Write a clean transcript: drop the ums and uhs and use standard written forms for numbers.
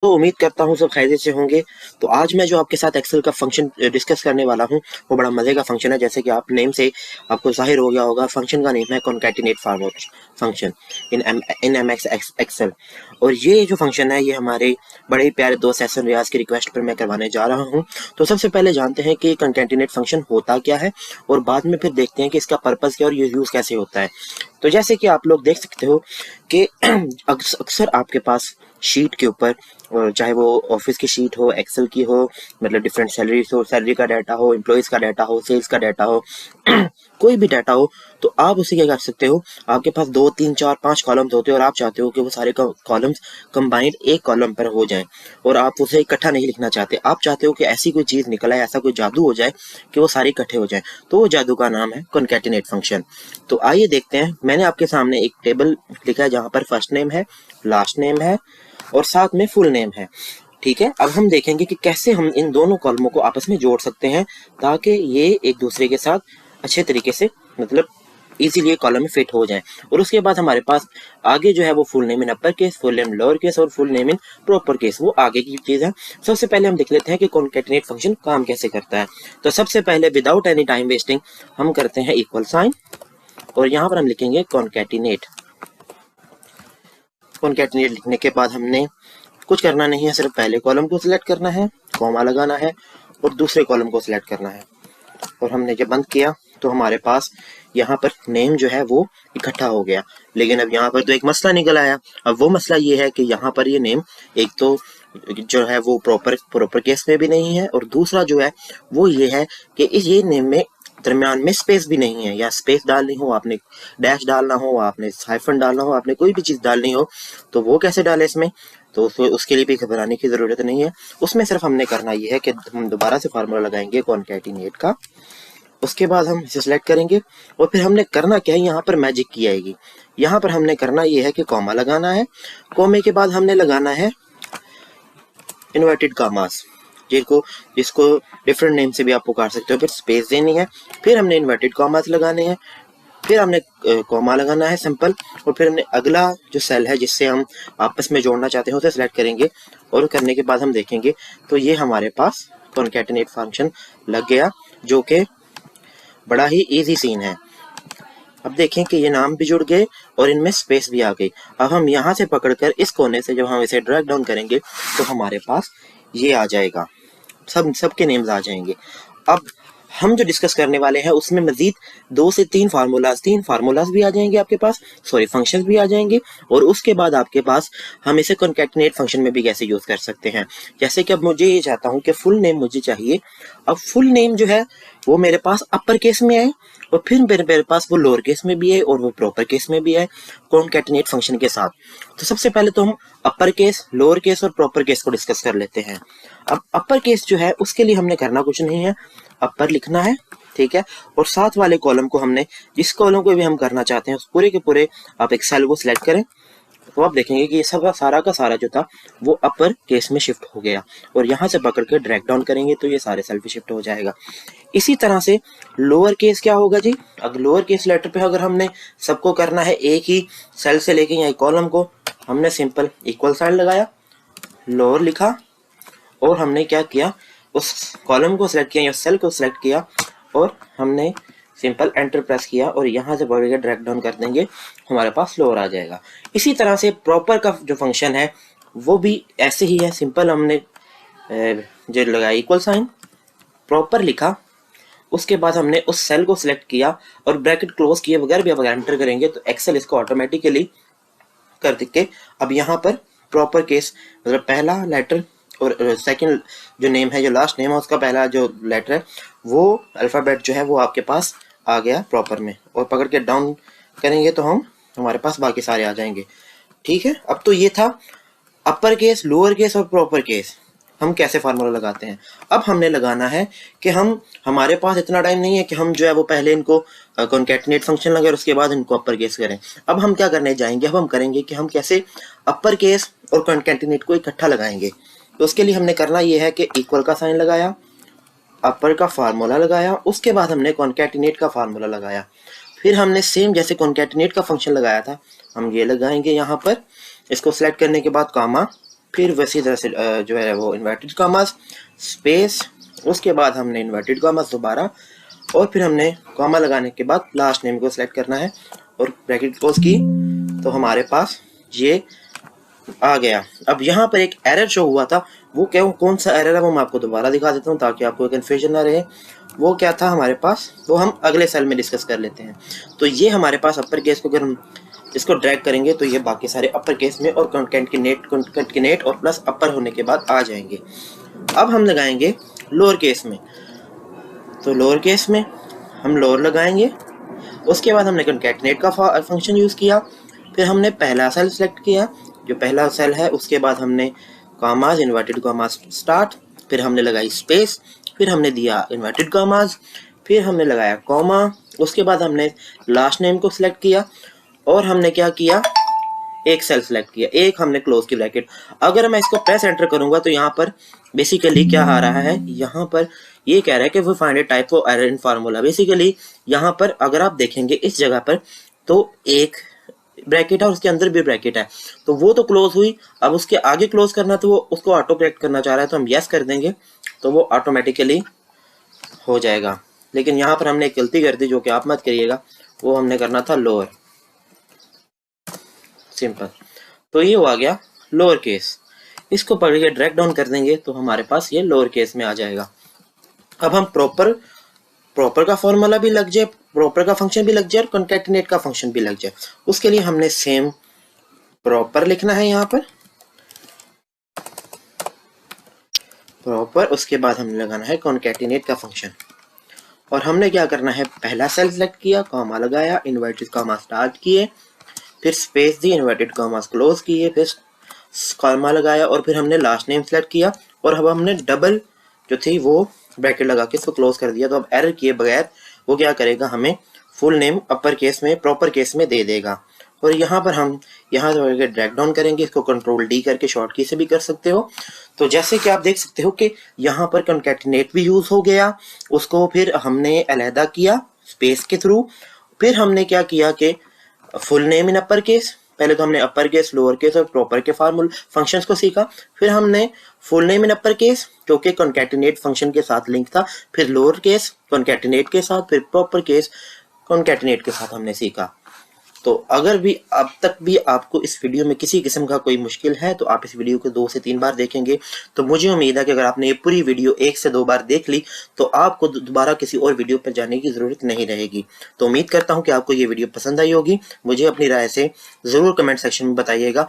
तो उम्मीद करता हूँ सब खैरियत से होंगे। तो आज मैं जो आपके साथ एक्सेल का फंक्शन डिस्कस करने वाला हूँ वो बड़ा मजे का फंक्शन है। जैसे कि आप नेम से आपको जाहिर हो गया होगा, फंक्शन का नेम है concatenate function in M X Excel. और ये जो फंक्शन है ये हमारे बड़े प्यारे दोस्त एहसन रियाज की रिक्वेस्ट पर मैं करवाने जा रहा हूँ। तो सबसे पहले जानते हैं कि कॉन्कैटिनेट फंक्शन होता क्या है और बाद में फिर देखते हैं कि इसका पर्पज़ क्या और ये यूज़ कैसे होता है। तो जैसे कि आप लोग देख सकते हो कि अक्सर आपके पास शीट के ऊपर, और चाहे वो ऑफिस की शीट हो, एक्सेल की हो, मतलब डिफरेंट सैलरी हो, सैलरी का डाटा हो, एम्प्लॉयज़ का डाटा हो, सेल्स का डाटा हो, कोई भी डाटा हो, तो आप उसे क्या कर सकते हो। आपके पास 2 3 4 5 कॉलम्स होते हैं और आप चाहते हो कि वो सारे कॉलम्स कंबाइंड एक कॉलम पर हो जाएं, और आप उसे इकट्ठा नहीं लिखना चाहते। आप चाहते हो कि ऐसी कोई चीज़ निकल आए, ऐसा कोई जादू हो जाए कि वो सारे इकट्ठे हो जाएं। तो वो जादू का नाम है कॉन्कैटिनेट फंक्शन। तो आइए देखते हैं। मैंने आपके सामने एक टेबल लिखा है जहाँ पर फर्स्ट नेम है, लास्ट नेम है और साथ में फुल नेम है। ठीक है, अब हम देखेंगे कि कैसे हम इन दोनों कॉलमों को आपस में जोड़ सकते हैं ताकि ये एक दूसरे के साथ अच्छे तरीके से, मतलब इजीली कॉलम में फिट हो जाए। और उसके बाद हमारे पास आगे जो है वो full name in upper case, full name lower case और full name in proper case, वो आगे की चीज है। सबसे पहले हम देख लेते हैं कि कॉन्कैटिनेट फंक्शन काम कैसे करता है। तो सबसे पहले विदाउट एनी टाइम वेस्टिंग हम करते हैं इक्वल साइन, और यहाँ पर हम लिखेंगे कॉन्कैटिनेट। कॉन्कैटिनेट लिखने के बाद हमने कुछ करना नहीं है, सिर्फ पहले कॉलम को सिलेक्ट करना है, कॉमा लगाना है और दूसरे कॉलम को सिलेक्ट करना है। और हमने जब बंद किया तो हमारे पास यहाँ पर नेम जो है वो इकट्ठा हो गया। लेकिन अब यहाँ पर तो एक मसला निकल आया। अब वो मसला ये है कि यहाँ पर ये नेम एक तो जो है वो प्रॉपर केस में भी नहीं है, और दूसरा जो है वो ये है कि इस ये नेम में दरम्यान में स्पेस भी नहीं है। या स्पेस डालनी हो आपने, डैश डालना हो आपने, हाइफन डालना हो आपने, कोई भी चीज़ डालनी हो तो वो कैसे डाले इसमें। तो उसके लिए भी घबराने की ज़रूरत नहीं है। उसमें सिर्फ हमने करना ये है कि हम दोबारा से फार्मूला लगाएंगे कॉन्कैटिनेट का। उसके बाद हम इसे सिलेक्ट करेंगे और फिर हमने करना क्या है, यहाँ पर मैजिक की आएगी। यहाँ पर हमने करना ये है कि कॉमा लगाना है। कॉमे के बाद हमने लगाना है इन्वर्टेड कामास, जिसको डिफरेंट नेम से भी आप पुकार सकते हो। फिर स्पेस देनी है, फिर हमने इन्वर्टेड कॉमास लगाने हैं, फिर हमने कॉमा लगाना है सिंपल, और फिर हमने अगला जो सेल है जिससे हम आपस में जोड़ना चाहते हैं उसे सिलेक्ट करेंगे। और करने के बाद हम देखेंगे तो ये हमारे पास कॉन्कैटिनेट फंक्शन लग गया, जो कि बड़ा ही इजी सीन है। अब देखें कि ये नाम भी जुड़ गए और इनमें स्पेस भी आ गई। अब हम यहाँ से पकड़कर इस कोने से जब हम इसे ड्रैग डाउन करेंगे तो हमारे पास ये आ जाएगा, सबके नेम्स आ जाएंगे। अब हम जो डिस्कस करने वाले हैं उसमें मजीद 2 से 3 फार्मूलाज भी आ जाएंगे आपके पास, सॉरी फंक्शंस भी आ जाएंगे। और उसके बाद आपके पास हम इसे कॉन्कैटिनेट फंक्शन में भी कैसे यूज कर सकते हैं। जैसे कि अब मुझे ये चाहता हूँ कि फुल नेम मुझे चाहिए। अब फुल नेम जो है वो मेरे पास अपर केस में है, और फिर मेरे पास वो लोअर केस में भी है और वो प्रॉपर केस में भी है कॉन्कैटिनेट फंक्शन के साथ। तो सबसे पहले तो हम अपर केस, लोअर केस और प्रॉपर केस को डिस्कस कर लेते हैं। अब अपर केस जो है उसके लिए हमने करना कुछ नहीं है, अपर लिखना है, ठीक है। और साथ वाले कॉलम को हमने, जिस कॉलम को भी हम करना चाहते हैं उस पूरे के पूरे आप एक सेल को सिलेक्ट करें, तो आप देखेंगे कि ये सब सारा का सारा जो था वो अपर केस में शिफ्ट हो गया। और यहाँ से पकड़ के ड्रैग डाउन करेंगे तो ये सारे सेल पे शिफ्ट हो जाएगा। इसी तरह से लोअर केस क्या होगा जी। अब लोअर केस लेटर पे अगर हमने सबको करना है एक ही सेल से लेके यहाँ कॉलम को, हमने सिंपल इक्वल साइन लगाया, लोअर लिखा, और हमने क्या किया, उस कॉलम को सिलेक्ट किया या सेल को सिलेक्ट किया और हमने सिंपल एंटर प्रेस किया और यहाँ से बढ़ के ड्रैग डाउन कर देंगे, हमारे पास लोअर आ जाएगा। इसी तरह से प्रॉपर का जो फंक्शन है वो भी ऐसे ही है। सिंपल हमने जो लगाया इक्वल साइन, प्रॉपर लिखा, उसके बाद हमने उस सेल को सिलेक्ट किया और ब्रैकेट क्लोज किए बगैर भी अगर एंटर करेंगे तो एक्सेल इसको ऑटोमेटिकली कर के अब यहाँ पर प्रॉपर केस, मतलब पहला लेटर और सेकंड जो नेम है, जो लास्ट नेम है उसका पहला जो लेटर है वो अल्फ़ाबेट जो है वो आपके पास आ गया प्रॉपर में, और पकड़ के डाउन करेंगे तो हमारे पास बाकी सारे आ जाएंगे। ठीक है, अब तो ये था अपर केस, लोअर केस और प्रॉपर केस हम कैसे फार्मूला लगाते हैं। अब हमने लगाना है कि हमारे पास इतना टाइम नहीं है कि हम जो है वो पहले इनको कॉन्कैटिनेट फंक्शन लगाए और उसके बाद इनको अपर केस करें। अब हम क्या करने जाएंगे, अब हम करेंगे कि हम कैसे अपर केस और कॉन्कैटिनेट को इकट्ठा लगाएंगे। तो उसके लिए हमने करना ये है कि इक्वल का साइन लगाया, अपर का फार्मूला लगाया, उसके बाद हमने कॉन्कैटिनेट का फार्मूला लगाया। फिर हमने सेम जैसे कॉन्कैटिनेट का फंक्शन लगाया था हम ये लगाएंगे यहाँ पर। इसको सिलेक्ट करने के बाद कामा, फिर वैसी तरह से जो है वो इन्वर्टेड कॉमास, स्पेस, उसके बाद हमने इन्वर्टेड कॉमास दोबारा, और फिर हमने कॉमा लगाने के बाद लास्ट नेम को सिलेक्ट करना है और ब्रैकेट क्लोज की, तो हमारे पास ये आ गया। अब यहाँ पर एक एरर शो हुआ था, वो क्या, कौन सा एरर है वो मैं आपको दोबारा दिखा देता हूँ ताकि आपको कन्फ्यूजन ना रहे। वो क्या था हमारे पास, वो हम अगले सेल में डिस्कस कर लेते हैं। तो ये हमारे पास अपर केस को अगर हम इसको ड्रैग करेंगे तो ये बाकी सारे अपर केस में और कंकेटनेट और प्लस अपर होने के बाद आ जाएंगे। अब हम लगाएंगे लोअर केस में, तो लोअर केस में हम लोअर लगाएंगे। उसके बाद हमने कंकेटनेट का फंक्शन यूज़ किया, फिर हमने पहला सेल सेलेक्ट किया, जो पहला सेल है, उसके बाद हमने कॉमास, इन्वर्टेड कॉमास स्टार्ट, फिर हमने लगाई स्पेस, फिर हमने दिया इन्वर्टेड कॉमास, फिर हमने लगाया कॉमा, उसके बाद हमने लास्ट नेम को सिलेक्ट किया और हमने क्या किया, एक सेल सेलेक्ट किया, एक हमने क्लोज की ब्रैकेट। अगर मैं इसको प्रेस एंटर करूंगा तो यहाँ पर बेसिकली क्या आ रहा है, यहाँ पर ये कह रहा है कि वो find A type of error in formula. Basically यहाँ पर अगर आप देखेंगे इस जगह पर तो एक ब्रैकेट है और उसके अंदर भी ब्रैकेट है, तो वो तो क्लोज हुई। अब उसके आगे क्लोज करना तो वो उसको ऑटो करेक्ट करना चाह रहा है, तो हम यस कर देंगे तो वो ऑटोमेटिकली हो जाएगा। लेकिन यहाँ पर हमने एक गलती कर दी जो कि आप मत करिएगा, वो हमने करना था लोअर, सिंपल। तो ये हुआ गया लोअर केस। इसको पकड़ के ड्रैग डाउन कर देंगे तो हमारे पास ये लोअर केस में आ जाएगा। अब हम प्रॉपर का फॉर्मूला भी लग जाए, प्रॉपर का फंक्शन भी लग जाए और कॉन्कैटिनेट का फंक्शन भी लग जाए, उसके लिए हमने सेम प्रॉपर लिखना है यहाँ पर, प्रॉपर, उसके बाद हमने लगाना है कॉन्कैटिनेट का फंक्शन। और हमने क्या करना है, पहला सेल सेलेक्ट किया, कॉमा लगाया, इन्वर्टेड कॉमा स्टार्ट किए, फिर स्पेस दी, इन्वर्टेड कॉमा क्लोज किए, फिर कॉमा लगाया और फिर हमने लास्ट नेम सेलेक्ट किया और अब हमने डबल जो थी वो ब्रैकेट लगा के इसको क्लोज कर दिया। तो अब एरर किए बगैर वो क्या करेगा, हमें फुल नेम अपर केस में, प्रॉपर केस में दे देगा। और यहाँ पर हम यहाँ से ड्रैग डाउन करेंगे, इसको कंट्रोल डी करके शॉर्ट की से भी कर सकते हो। तो जैसे कि आप देख सकते हो कि यहाँ पर कॉन्कैटिनेट भी यूज हो गया, उसको फिर हमने अलहदा किया स्पेस के थ्रू। फिर हमने क्या किया कि full name in upper case, पहले तो हमने अपर केस, लोअर केस और प्रॉपर के फंक्शंस को सीखा। फिर हमने full name in upper case जो कि कॉन्कैटिनेट फंक्शन के साथ लिंक था, फिर लोअर केस कॉन्कैटिनेट के साथ, फिर प्रॉपर केस कॉन्कैटिनेट के साथ हमने सीखा। तो अगर भी अब तक भी आपको इस वीडियो में किसी किस्म का कोई मुश्किल है तो आप इस वीडियो को 2 से 3 बार देखेंगे, तो मुझे उम्मीद है कि अगर आपने ये पूरी वीडियो 1 से 2 बार देख ली तो आपको दोबारा किसी और वीडियो पर जाने की ज़रूरत नहीं रहेगी। तो उम्मीद करता हूँ कि आपको ये वीडियो पसंद आई होगी। मुझे अपनी राय से ज़रूर कमेंट सेक्शन में बताइएगा।